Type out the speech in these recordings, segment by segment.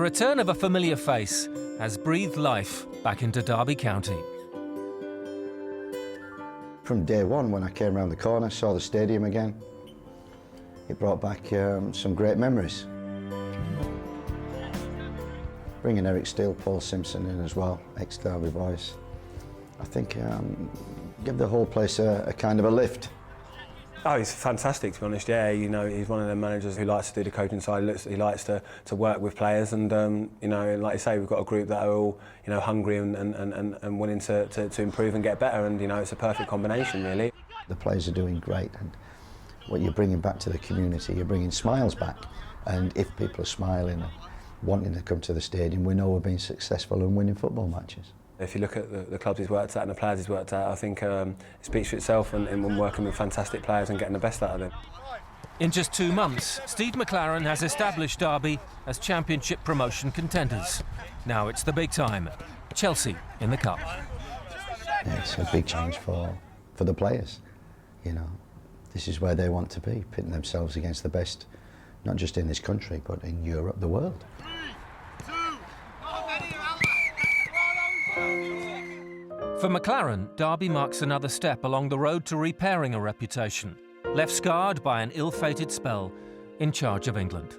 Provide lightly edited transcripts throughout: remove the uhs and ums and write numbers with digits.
return of a familiar face has breathed life back into Derby County. From day one, when I came around the corner, saw the stadium again, it brought back some great memories. Bringing Eric Steele, Paul Simpson in as well, ex-Derby boys, I think give the whole place a kind of a lift. Oh, he's fantastic, to be honest. Yeah, you know, he's one of the managers who likes to do the coaching side. He likes to work with players, and you know, like you say, we've got a group that are all, you know, hungry and willing to improve and get better. And you know, it's a perfect combination, really. The players are doing great, and what you're bringing back to the community, you're bringing smiles back. And if people are smiling and wanting to come to the stadium, we know we're being successful and winning football matches. If you look at the clubs he's worked at and the players he's worked at, I think it speaks for itself, and working with fantastic players and getting the best out of them. In just 2 months, Steve McClaren has established Derby as championship promotion contenders. Now it's the big time, Chelsea in the Cup. Yeah, it's a big challenge for the players. You know, this is where they want to be, pitting themselves against the best, not just in this country, but in Europe, the world. For McClaren, Derby marks another step along the road to repairing a reputation, left scarred by an ill-fated spell in charge of England.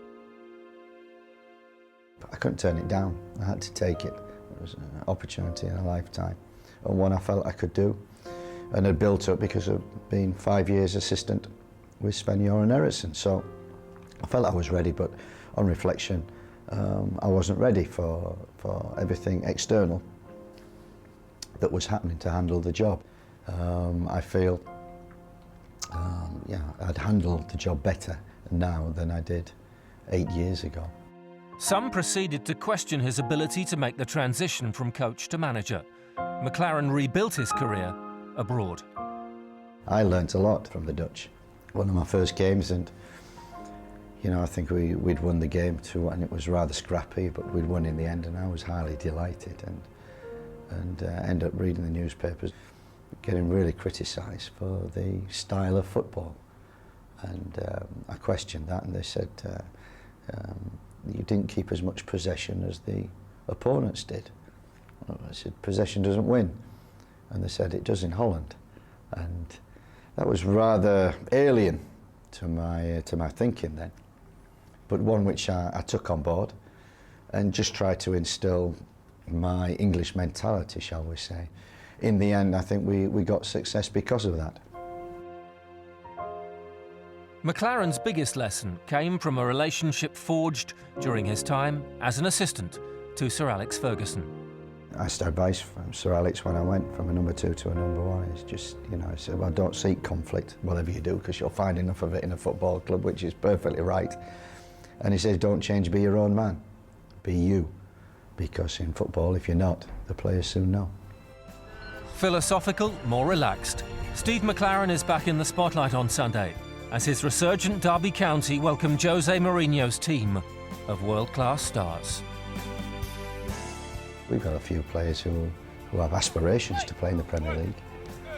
I couldn't turn it down. I had to take it. It was an opportunity in a lifetime, and one I felt I could do, and had built up because of being 5 years assistant with Sven-Göran Eriksson. So I felt I was ready, but on reflection, I wasn't ready for everything external that was happening to handle the job. I feel yeah, I'd handled the job better now than I did 8 years ago. Some proceeded to question his ability to make the transition from coach to manager. McClaren rebuilt his career abroad. I learnt a lot from the Dutch. One of my first games, and you know, I think we'd won the game too, and it was rather scrappy, but we'd won in the end, and I was highly delighted. And ended up reading the newspapers, getting really criticised for the style of football. And I questioned that, and they said, you didn't keep as much possession as the opponents did. I said, possession doesn't win. And they said, it does in Holland. And that was rather alien to my thinking then, but one which I took on board and just tried to instill my English mentality, shall we say. In the end, I think we got success because of that. McClaren's biggest lesson came from a relationship forged during his time as an assistant to Sir Alex Ferguson. I asked advice from Sir Alex when I went from a number 2 to a number 1. It's just, you know, I said, well, don't seek conflict, whatever you do, because you'll find enough of it in a football club, which is perfectly right. And he says, don't change, be your own man, be you. Because in football, if you're not, the players soon know. Philosophical, more relaxed, Steve McClaren is back in the spotlight on Sunday as his resurgent Derby County welcome Jose Mourinho's team of world-class stars. We've got a few players who have aspirations to play in the Premier League,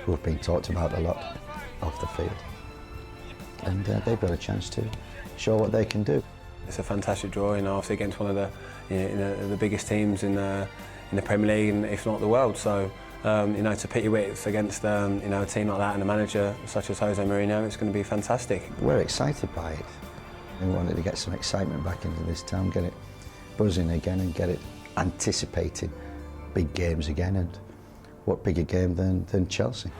who have been talked about a lot off the field. And they've got a chance to show what they can do. It's a fantastic draw, you know, obviously against one of the, you know, the biggest teams in the Premier League, and if not the world. So, you know, to pit your wits against, you know, a team like that and a manager such as Jose Mourinho, it's going to be fantastic. We're excited by it. We wanted to get some excitement back into this town, get it buzzing again, and get it anticipating big games again. And what bigger game than Chelsea?